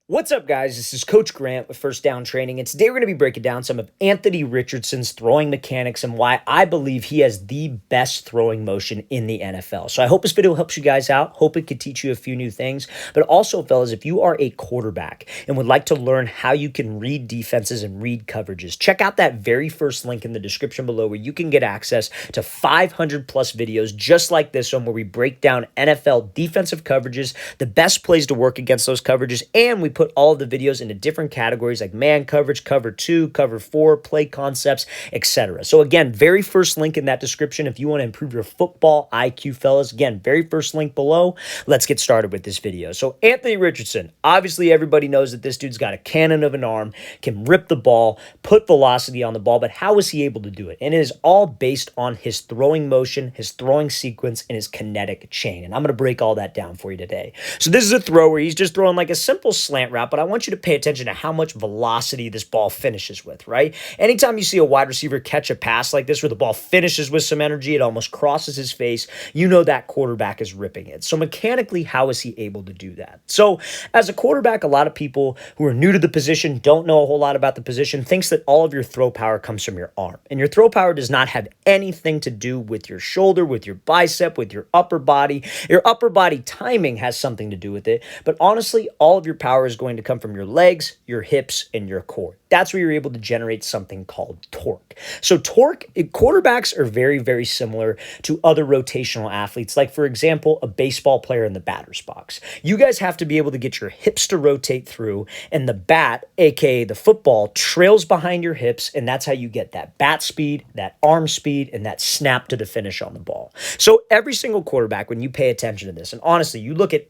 What's up, guys? This is Coach Grant with First Down Training, and today we're going to be breaking down some of Anthony Richardson's throwing mechanics and why I believe he has the best throwing motion in the NFL. So I hope this video helps you guys out. Hope it could teach you a few new things. But also, fellas, if you are a quarterback and would like to learn how you can read defenses and read coverages, check out that very first link in the description below where you can get access to 500 plus videos just like this one where we break down NFL defensive coverages, the best plays to work against those coverages, and we put all of the videos into different categories like man coverage, cover 2, cover 4, play concepts, etc. So again, very first link in that description if you want to improve your football IQ, fellas. Again, very first link below. Let's get started with this video. So Anthony Richardson, obviously everybody knows that this dude's got a cannon of an arm, can rip the ball, put velocity on the ball, but how is he able to do it? And it is all based on his throwing motion, his throwing sequence, and his kinetic chain. And I'm going to break all that down for you today. So this is a throw where he's just throwing like a simple slant route, but I want you to pay attention to how much velocity this ball finishes with, right? Anytime you see a wide receiver catch a pass like this where the ball finishes with some energy, it almost crosses his face, you know that quarterback is ripping it. So mechanically, how is he able to do that? So as a quarterback, a lot of people who are new to the position, don't know a whole lot about the position, thinks that all of your throw power comes from your arm. And your throw power does not have anything to do with your shoulder, with your bicep, with your upper body. Your upper body timing has something to do with it. But honestly, all of your power is going to come from your legs, your hips, and your core. That's where you're able to generate something called torque. So torque, quarterbacks are very, very similar to other rotational athletes. Like, for example, a baseball player in the batter's box. You guys have to be able to get your hips to rotate through, and the bat, aka the football, trails behind your hips, and that's how you get that bat speed, that arm speed, and that snap to the finish on the ball. So every single quarterback, when you pay attention to this, and honestly, you look at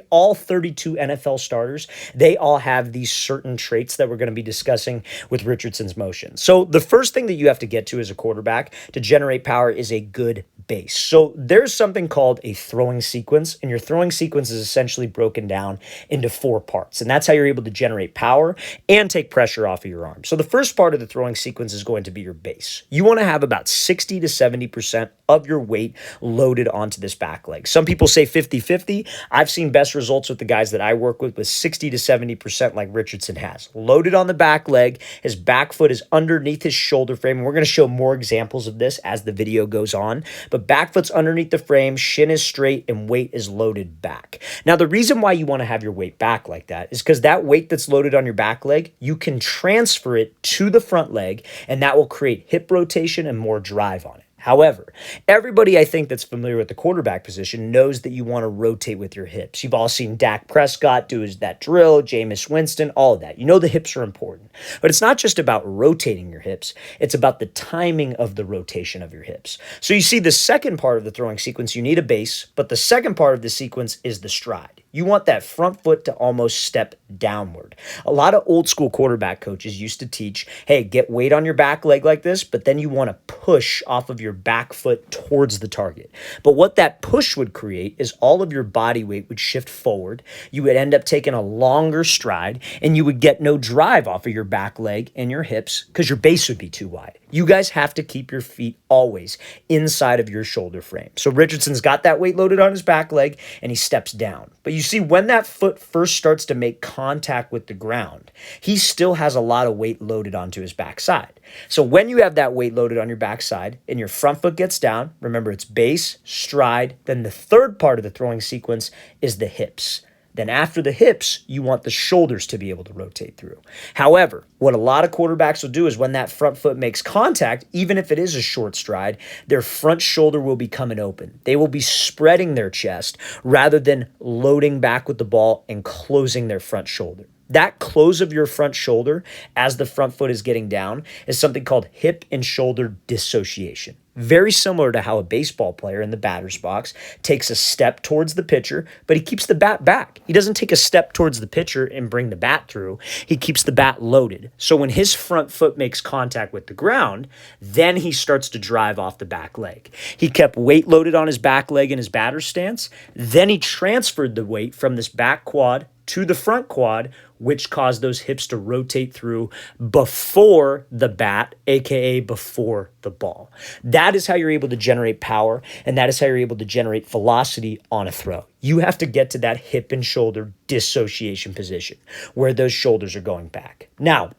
all 32 NFL starters, they all have these certain traits that we're going to be discussing with Richardson's motion. So the first thing that you have to get to as a quarterback to generate power is a good base. So there's something called a throwing sequence, and your throwing sequence is essentially broken down into 4 parts, and that's how you're able to generate power and take pressure off of your arm. So the first part of the throwing sequence is going to be your base. You want to have about 60 to 70% of your weight loaded onto this back leg. Some people say 50-50. I've seen best results with the guys that I work with 60 to 70% like Richardson has. Loaded on the back leg, his back foot is underneath his shoulder frame, and we're going to show more examples of this as the video goes on, but back foot's underneath the frame, shin is straight, and weight is loaded back. Now, the reason why you want to have your weight back like that is because that weight that's loaded on your back leg, you can transfer it to the front leg, and that will create hip rotation and more drive on it. However, everybody I think that's familiar with the quarterback position knows that you want to rotate with your hips. You've all seen Dak Prescott do that drill, Jameis Winston, all of that. You know the hips are important. But it's not just about rotating your hips. It's about the timing of the rotation of your hips. So you see the second part of the throwing sequence, you need a base, but the second part of the sequence is the stride. You want that front foot to almost step downward. A lot of old school quarterback coaches used to teach, hey, get weight on your back leg like this, but then you want to push off of your back foot towards the target. But what that push would create is all of your body weight would shift forward. You would end up taking a longer stride, and you would get no drive off of your back leg and your hips because your base would be too wide. You guys have to keep your feet always inside of your shoulder frame. So Richardson's got that weight loaded on his back leg, and he steps down. But you see, when that foot first starts to make contact with the ground, he still has a lot of weight loaded onto his backside. So when you have that weight loaded on your backside and your front foot gets down, remember it's base, stride, then the third part of the throwing sequence is the hips. Then after the hips, you want the shoulders to be able to rotate through. However, what a lot of quarterbacks will do is when that front foot makes contact, even if it is a short stride, their front shoulder will be coming open. They will be spreading their chest rather than loading back with the ball and closing their front shoulder. That close of your front shoulder as the front foot is getting down is something called hip and shoulder dissociation. Very similar to how a baseball player in the batter's box takes a step towards the pitcher, but he keeps the bat back. He doesn't take a step towards the pitcher and bring the bat through. He keeps the bat loaded. So when his front foot makes contact with the ground, then he starts to drive off the back leg. He kept weight loaded on his back leg in his batter's stance. Then he transferred the weight from this back quad to the front quad, which cause those hips to rotate through before the bat, aka before the ball. That is how you're able to generate power, and that is how you're able to generate velocity on a throw. You have to get to that hip and shoulder dissociation position where those shoulders are going back. Now,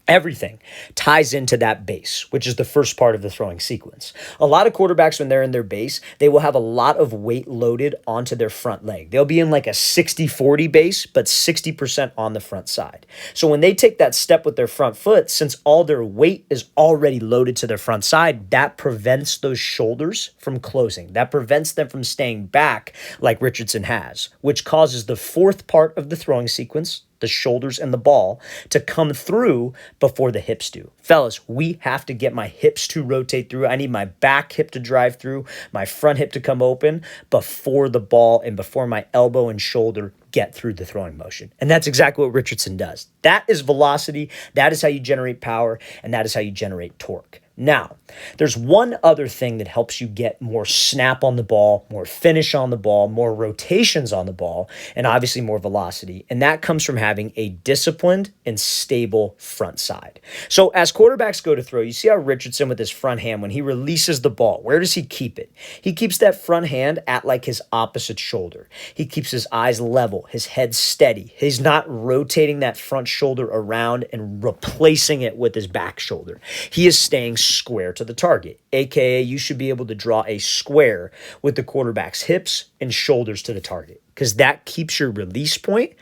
everything ties into that base, which is the first part of the throwing sequence. A lot of quarterbacks, when they're in their base, they will have a lot of weight loaded onto their front leg. They'll be in like a 60-40 base, but 60% on the front side. So when they take that step with their front foot, since all their weight is already loaded to their front side, that prevents those shoulders from closing. That prevents them from staying back like Richardson has, which causes the fourth part of the throwing sequence, the shoulders and the ball, to come through before the hips do. Fellas, we have to get my hips to rotate through. I need my back hip to drive through, my front hip to come open before the ball and before my elbow and shoulder get through the throwing motion. And that's exactly what Richardson does. That is velocity. That is how you generate power, and that is how you generate torque. Now, there's one other thing that helps you get more snap on the ball, more finish on the ball, more rotations on the ball, and obviously more velocity. And that comes from having a disciplined and stable front side. So as quarterbacks go to throw, you see how Richardson with his front hand, when he releases the ball, where does he keep it? He keeps that front hand at like his opposite shoulder. He keeps his eyes level, his head steady. He's not rotating that front shoulder around and replacing it with his back shoulder. He is staying square to the target, aka you should be able to draw a square with the quarterback's hips and shoulders to the target, because that keeps your release point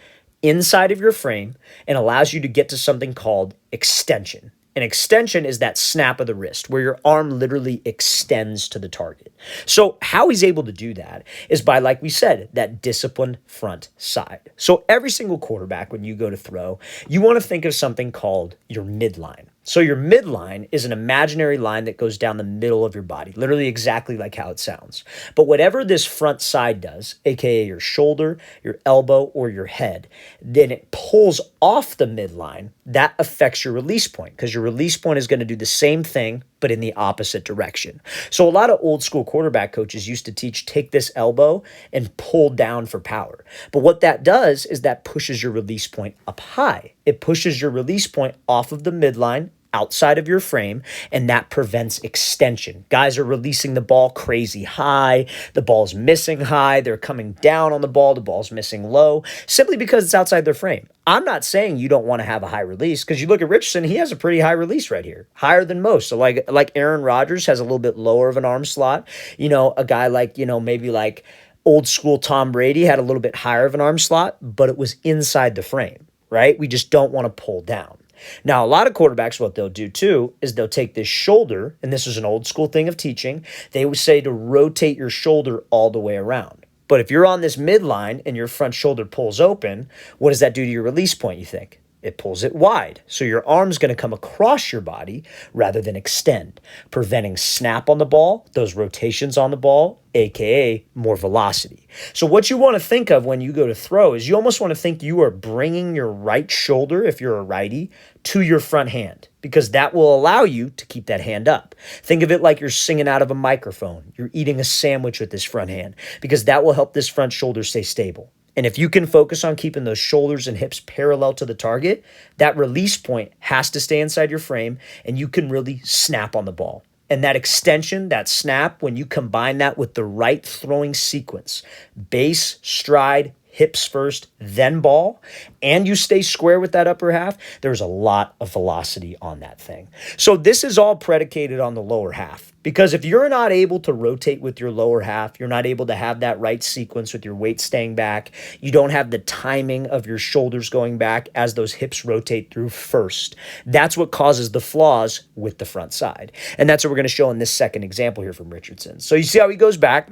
inside of your frame and allows you to get to something called extension. An extension is that snap of the wrist where your arm literally extends to the target. So how he's able to do that is by, like we said, that disciplined front side. So every single quarterback, when you go to throw, you want to think of something called your midline. So your midline is an imaginary line that goes down the middle of your body, literally exactly like how it sounds. But whatever this front side does, aka your shoulder, your elbow, or your head, then it pulls off the midline. That affects your release point, because your release point is going to do the same thing, but in the opposite direction. So a lot of old school quarterback coaches used to teach, take this elbow and pull down for power. But what that does is that pushes your release point up high. It pushes your release point off of the midline, outside of your frame, and that prevents extension. Guys are releasing the ball crazy high. The ball's missing high. They're coming down on the ball's missing low, simply because it's outside their frame. I'm not saying you don't want to have a high release, because you look at Richardson, he has a pretty high release right here, higher than most. So like Aaron Rodgers has a little bit lower of an arm slot. You know, a guy like, maybe like old school Tom Brady had a little bit higher of an arm slot, but it was inside the frame, right? We just don't want to pull down. Now, a lot of quarterbacks, what they'll do too is they'll take this shoulder, and this is an old school thing of teaching. They would say to rotate your shoulder all the way around. But if you're on this midline and your front shoulder pulls open, what does that do to your release point, you think? It pulls it wide. So your arm's going to come across your body rather than extend, preventing snap on the ball, those rotations on the ball, aka more velocity. So what you want to think of when you go to throw is you almost want to think you are bringing your right shoulder, if you're a righty, to your front hand, because that will allow you to keep that hand up. Think of it like you're singing out of a microphone. You're eating a sandwich with this front hand, because that will help this front shoulder stay stable. And if you can focus on keeping those shoulders and hips parallel to the target, that release point has to stay inside your frame, and you can really snap on the ball. And that extension, that snap, when you combine that with the right throwing sequence, base, stride, hips first, then ball, and you stay square with that upper half, there's a lot of velocity on that thing. So this is all predicated on the lower half, because if you're not able to rotate with your lower half, you're not able to have that right sequence with your weight staying back, you don't have the timing of your shoulders going back as those hips rotate through first. That's what causes the flaws with the front side. And that's what we're going to show in this second example here from Richardson. So you see how he goes back.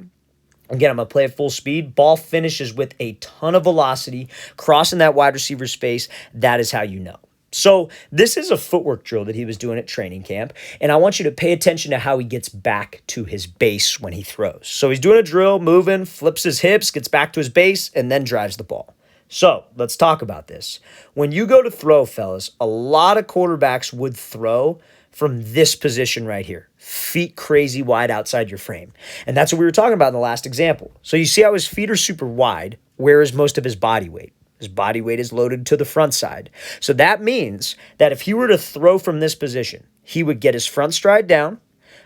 Again, I'm going to play at full speed. Ball finishes with a ton of velocity, crossing that wide receiver's face. That is how you know. So this is a footwork drill that he was doing at training camp, and I want you to pay attention to how he gets back to his base when he throws. So he's doing a drill, moving, flips his hips, gets back to his base, and then drives the ball. So let's talk about this. When you go to throw, fellas, a lot of quarterbacks would throw from this position right here, feet crazy wide outside your frame. And that's what we were talking about in the last example. So you see how his feet are super wide. Where is most of his body weight? His body weight is loaded to the front side. So that means that if he were to throw from this position, he would get his front stride down,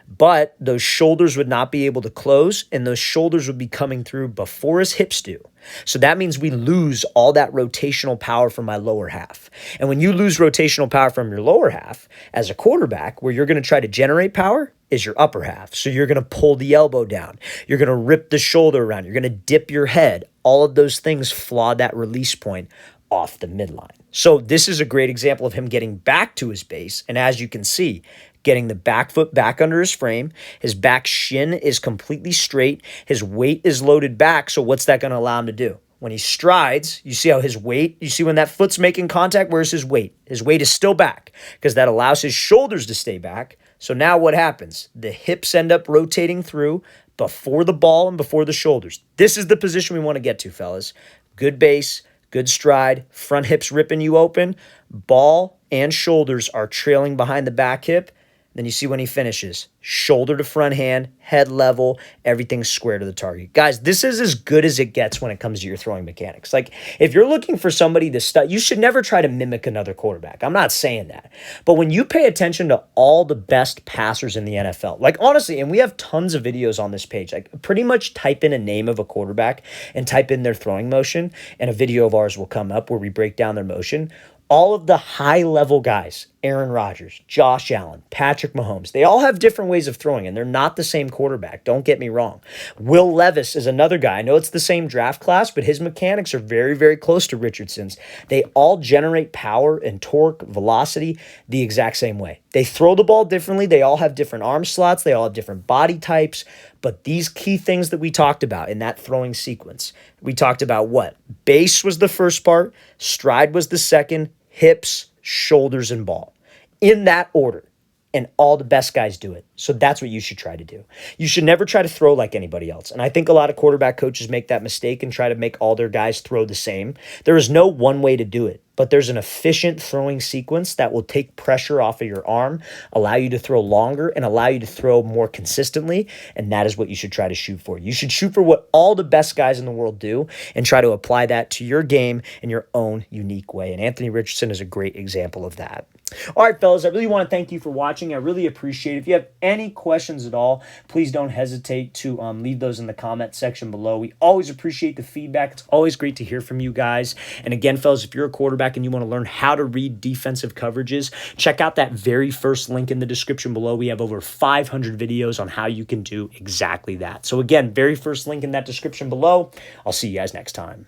but those shoulders would not be able to close, and those shoulders would be coming through before his hips do. So that means we lose all that rotational power from my lower half. And when you lose rotational power from your lower half, as a quarterback, where you're going to try to generate power is your upper half. So you're going to pull the elbow down. You're going to rip the shoulder around. You're going to dip your head. All of those things flaw that release point off the midline. So this is a great example of him getting back to his base. And as you can see, getting the back foot back under his frame. His back shin is completely straight. His weight is loaded back. So what's that going to allow him to do? When he strides, you see how his weight, you see when that foot's making contact, where's his weight? His weight is still back because that allows his shoulders to stay back. So now what happens? The hips end up rotating through before the ball and before the shoulders. This is the position we want to get to, fellas. Good base, good stride, front hips ripping you open. Ball and shoulders are trailing behind the back hip. Then you see when he finishes, shoulder to front hand, head level, everything's square to the target. Guys, this is as good as it gets when it comes to your throwing mechanics. Like, if you're looking for somebody to study, you should never try to mimic another quarterback. I'm not saying that. But when you pay attention to all the best passers in the NFL, like honestly, and we have tons of videos on this page, like pretty much type in a name of a quarterback and type in their throwing motion, and a video of ours will come up where we break down their motion. All of the high-level guys, Aaron Rodgers, Josh Allen, Patrick Mahomes, they all have different ways of throwing, and they're not the same quarterback. Don't get me wrong. Will Levis is another guy. I know it's the same draft class, but his mechanics are very, very close to Richardson's. They all generate power and torque, velocity the exact same way. They throw the ball differently. They all have different arm slots. They all have different body types. But these key things that we talked about in that throwing sequence, we talked about what? Base was the first part, stride was the second, hips, shoulders, and ball. In that order. And all the best guys do it. So that's what you should try to do. You should never try to throw like anybody else. And I think a lot of quarterback coaches make that mistake and try to make all their guys throw the same. There is no one way to do it, but there's an efficient throwing sequence that will take pressure off of your arm, allow you to throw longer, and allow you to throw more consistently. And that is what you should try to shoot for. You should shoot for what all the best guys in the world do and try to apply that to your game in your own unique way. And Anthony Richardson is a great example of that. All right, fellas, I really want to thank you for watching. I really appreciate it. If you have any questions at all, please don't hesitate to leave those in the comment section below. We always appreciate the feedback. It's always great to hear from you guys. And again, fellas, if you're a quarterback and you want to learn how to read defensive coverages, check out that very first link in the description below. We have over 500 videos on how you can do exactly that. So again, very first link in that description below. I'll see you guys next time.